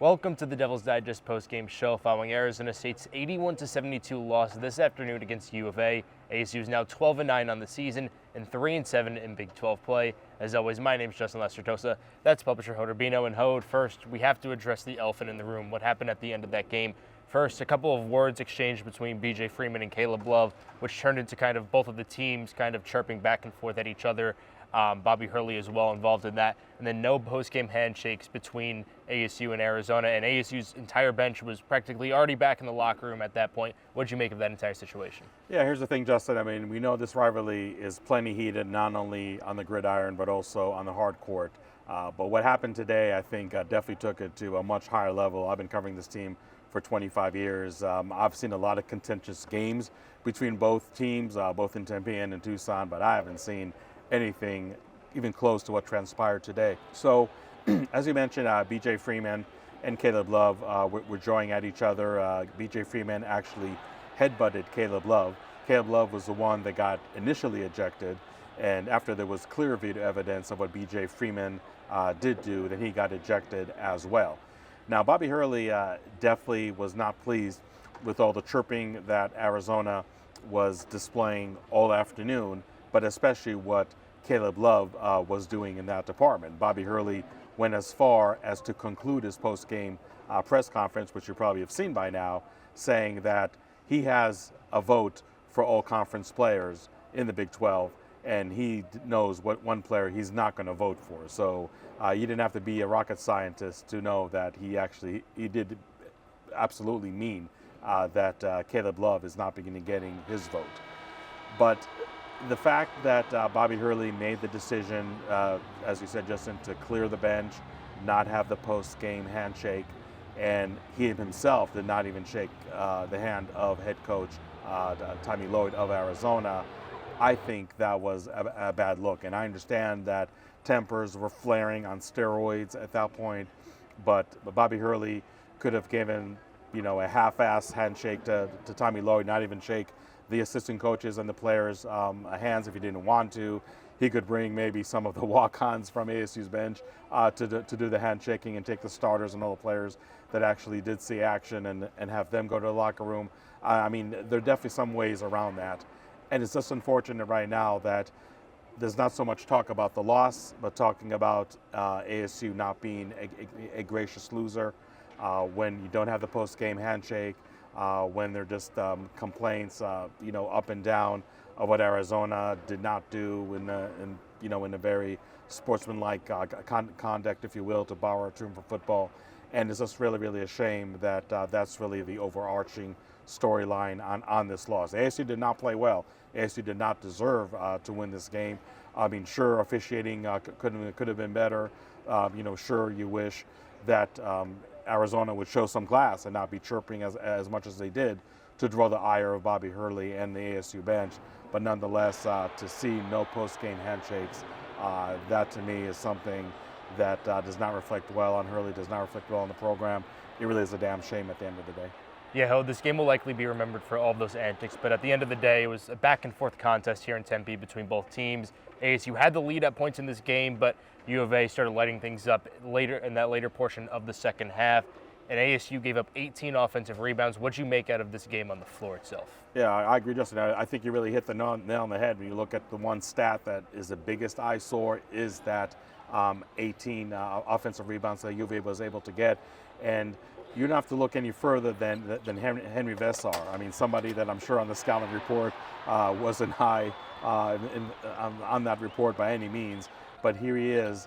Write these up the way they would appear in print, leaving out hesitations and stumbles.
Welcome to the Devil's Digest postgame show following Arizona State's 81-72 loss this afternoon against U of A. ASU is now 12-9 on the season and 3-7 in Big 12 play. As always, my name is Justin Lestertosa. That's publisher Hode Urbino. And Hode, first, we have to address the elephant in the room, what happened at the end of that game. First, a couple of words exchanged between BJ Freeman and Caleb Love, which turned into kind of both of the teams kind of chirping back and forth at each other. Bobby Hurley is well involved in that. And then no post-game handshakes between ASU and Arizona. And ASU's entire bench was practically already back in the locker room at that point. What did you make of that entire situation? Yeah, here's the thing, Justin. I mean, we know this rivalry is plenty heated, not only on the gridiron, but also on the hard court. But what happened today, I think, definitely took it to a much higher level. I've been covering this team for 25 years. I've seen a lot of contentious games between both teams, both in Tempe and in Tucson, but I haven't seen anything even close to what transpired today. So, as you mentioned, BJ Freeman and Caleb Love were drawing at each other. BJ Freeman actually headbutted Caleb Love. Caleb Love was the one that got initially ejected, and after there was clear video evidence of what BJ Freeman did do, then he got ejected as well. Now, Bobby Hurley definitely was not pleased with all the chirping that Arizona was displaying all afternoon, but especially what Caleb Love was doing in that department. Bobby Hurley went as far as to conclude his post-game press conference, which you probably have seen by now, saying that he has a vote for all conference players in the Big 12, and he knows what one player he's not going to vote for. So you didn't have to be a rocket scientist to know that he did absolutely mean that Caleb Love is not beginning getting his vote. But the fact that Bobby Hurley made the decision, as you said, Justin, to clear the bench, not have the post-game handshake, and he himself did not even shake the hand of head coach Tommy Lloyd of Arizona, I think that was a bad look. And I understand that tempers were flaring on steroids at that point, but Bobby Hurley could have given, a half-ass handshake to Tommy Lloyd, not even shake the assistant coaches and the players' hands if he didn't want to. He could bring maybe some of the walk-ons from ASU's bench to do the handshaking and take the starters and all the players that actually did see action and have them go to the locker room. I mean, there are definitely some ways around that. And it's just unfortunate right now that there's not so much talk about the loss, but talking about ASU not being a gracious loser when you don't have the post-game handshake, when they're just complaints, up and down of what Arizona did not do in a very sportsmanlike conduct, if you will, to borrow a term for football. And it's just really, really a shame that that's really the overarching storyline on this loss. ASU did not play well. ASU did not deserve to win this game. I mean, sure, officiating could have been better. Sure, you wish that Arizona would show some class and not be chirping as much as they did to draw the ire of Bobby Hurley and the ASU bench. But nonetheless, to see no post-game handshakes, that to me is something that does not reflect well on Hurley, does not reflect well on the program. It really is a damn shame at the end of the day. Yeah, Ho, this game will likely be remembered for all of those antics, but at the end of the day, it was a back-and-forth contest here in Tempe between both teams. ASU had the lead at points in this game, but U of A started lighting things up later in that later portion of the second half, and ASU gave up 18 offensive rebounds. What'd you make out of this game on the floor itself? Yeah, I agree, Justin. I think you really hit the nail on the head when you look at the one stat that is the biggest eyesore is that 18 offensive rebounds that U of A was able to get, and you don't have to look any further than Henry Vessar. I mean, somebody that I'm sure on the scouting report wasn't high on that report by any means, but here he is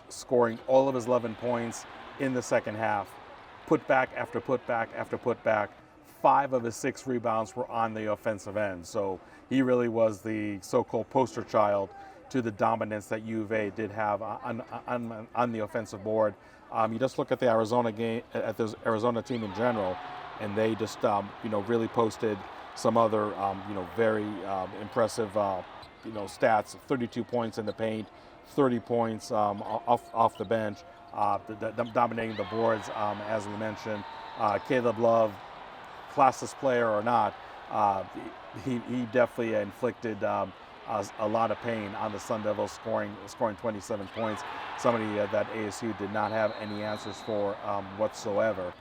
scoring all of his 11 points in the second half, putback after putback after putback. 5 of his 6 rebounds were on the offensive end, so he really was the so-called poster child to the dominance that U of A did have on the offensive board. You just look at the Arizona game, at the Arizona team in general, and they just really posted some other very impressive stats. 32 points in the paint, 30 points off the bench, dominating the boards. As we mentioned, Caleb Love, classless player or not, he definitely inflicted a lot of pain on the Sun Devils, scoring 27 points, somebody that ASU did not have any answers for whatsoever.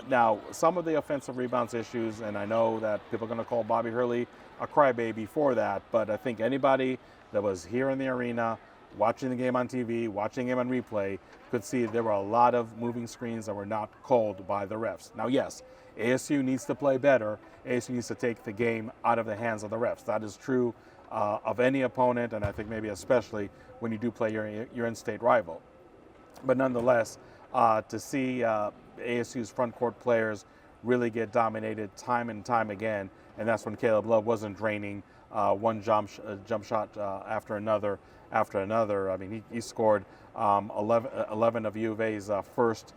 Now, some of the offensive rebounds issues, and I know that people are going to call Bobby Hurley a crybaby for that, but I think anybody that was here in the arena, watching the game on TV, watching the game on replay, could see there were a lot of moving screens that were not called by the refs. Now, yes, ASU needs to play better. ASU needs to take the game out of the hands of the refs. That is true of any opponent, and I think maybe especially when you do play your in-state rival. But nonetheless, to see ASU's front court players really get dominated time and time again, and that's when Caleb Love wasn't draining one jump shot after another. I mean, he scored 11 of U of A's first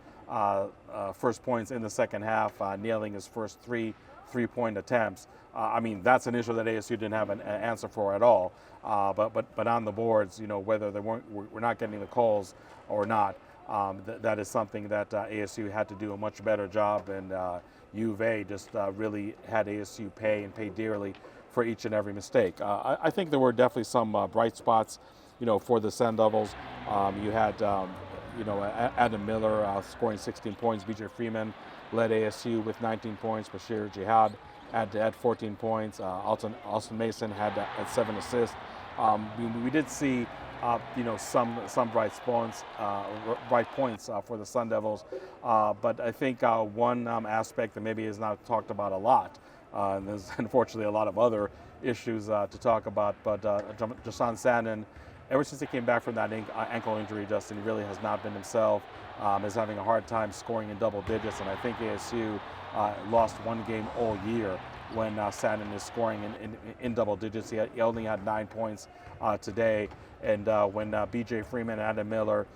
points in the second half, nailing his first three-point attempts. I mean, that's an issue that ASU didn't have an answer for at all. But on the boards, you know, whether we're not getting the calls or not, that is something that ASU had to do a much better job, and U of A just really had ASU pay dearly for each and every mistake. I think there were definitely some bright spots, you know, for the Sun Devils. You had, Adam Miller scoring 16 points. BJ Freeman led ASU with 19 points. Bashir Jihad had 14 points. Austin Mason had 7 assists. We did see, some bright points for the Sun Devils. But I think one aspect that maybe is not talked about a lot, and there's unfortunately a lot of other issues to talk about, but Jason Sandin, ever since he came back from that ankle injury, Justin, he really has not been himself, is having a hard time scoring in double digits, and I think ASU lost one game all year when Sandin is scoring in double digits. He only had 9 points today, and when BJ Freeman and Adam Miller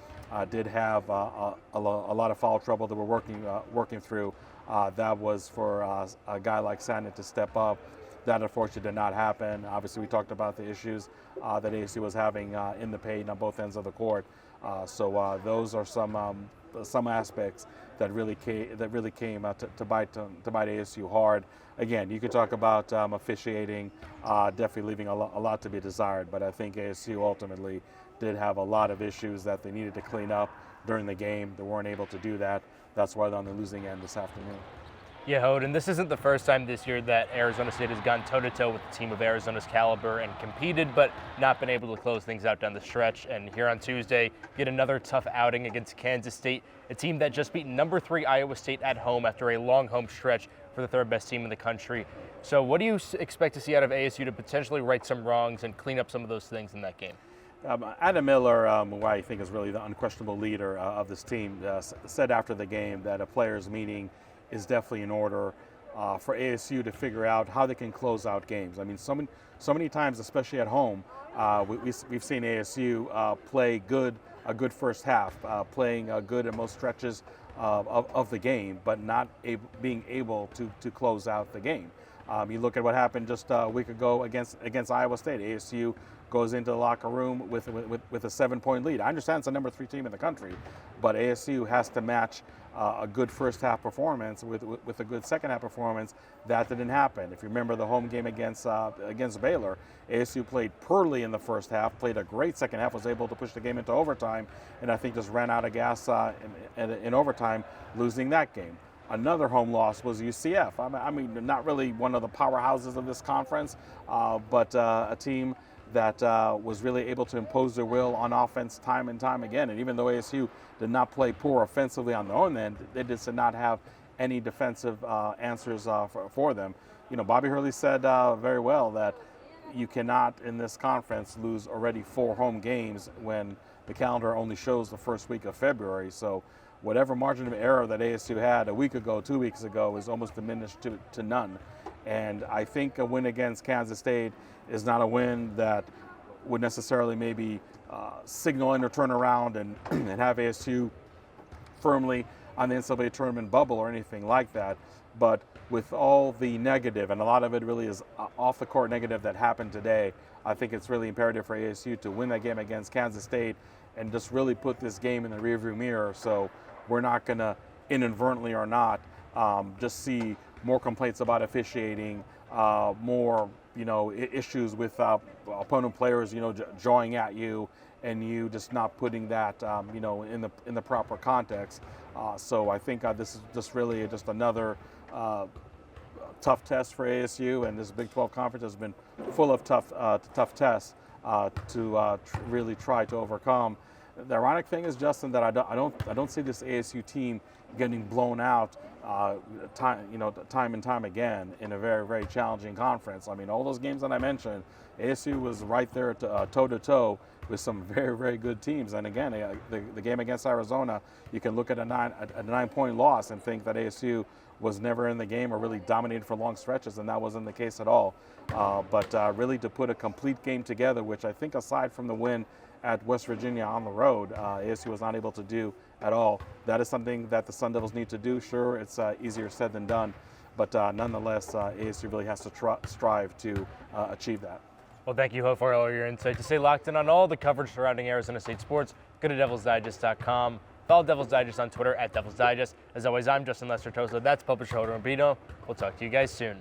did have a lot of foul trouble that we're working through, that was for a guy like Sandin to step up. That unfortunately did not happen. Obviously, we talked about the issues that ASU was having in the paint on both ends of the court. So those are some aspects that really came to bite ASU hard. Again, you could talk about officiating, definitely leaving a lot to be desired. But I think ASU ultimately did have a lot of issues that they needed to clean up during the game. They weren't able to do that. That's why they're on the losing end this afternoon. Yeah, Hode, and this isn't the first time this year that Arizona State has gone toe-to-toe with a team of Arizona's caliber and competed, but not been able to close things out down the stretch. And here on Tuesday, get another tough outing against Kansas State, a team that just beat number 3 Iowa State at home after a long home stretch for the third best team in the country. So what do you expect to see out of ASU to potentially right some wrongs and clean up some of those things in that game? Adam Miller, who I think is really the unquestionable leader of this team, said after the game that a players' meeting is definitely in order for ASU to figure out how they can close out games. I mean, so many times, especially at home, we've seen ASU play a good first half, playing good in most stretches of the game, but not being able to close out the game. You look at what happened just a week ago against Iowa State. ASU goes into the locker room with a 7-point lead. I understand it's the number 3 team in the country, but ASU has to match a good first half performance with a good second half performance. That didn't happen. If you remember the home game against Baylor, ASU played poorly in the first half, played a great second half, was able to push the game into overtime, and I think just ran out of gas in overtime, losing that game. Another home loss was UCF. I mean, not really one of the powerhouses of this conference, but a team that was really able to impose their will on offense time and time again. And even though ASU did not play poor offensively on their own end, they just did not have any defensive answers for them. You know, Bobby Hurley said very well that you cannot, in this conference, lose already 4 home games when the calendar only shows the first week of February. So whatever margin of error that ASU had a week ago, 2 weeks ago, is almost diminished to none. And I think a win against Kansas State is not a win that would necessarily maybe signal in or turn around and have ASU firmly on the NCAA tournament bubble or anything like that. But with all the negative, and a lot of it really is off the court negative that happened today, I think it's really imperative for ASU to win that game against Kansas State and just really put this game in the rearview mirror, so we're not going to, inadvertently or not, just see more complaints about officiating, more issues with opponent players, drawing at you, and you just not putting that, in the proper context. So I think this is just really just another tough test for ASU, and this Big 12 conference has been full of tough tests to really try to overcome. The ironic thing is, Justin, that I don't see this ASU team getting blown out time and time again in a very, very challenging conference. I mean, all those games that I mentioned, ASU was right there toe to toe with some very, very good teams. And again, the game against Arizona, you can look at a 9-point loss and think that ASU was never in the game or really dominated for long stretches, and that wasn't the case at all. But really to put a complete game together, which I think aside from the win at West Virginia on the road, ASU was not able to do at all. That is something that the Sun Devils need to do. Sure, it's easier said than done, but nonetheless, ASU really has to strive to achieve that. Well, thank you, Ho, for all your insight. To stay locked in on all the coverage surrounding Arizona State sports, go to DevilsDigest.com. Follow Devils Digest on Twitter @DevilsDigest. As always, I'm Justin Lester Tosa. That's publisher Hoda Rubino. We'll talk to you guys soon.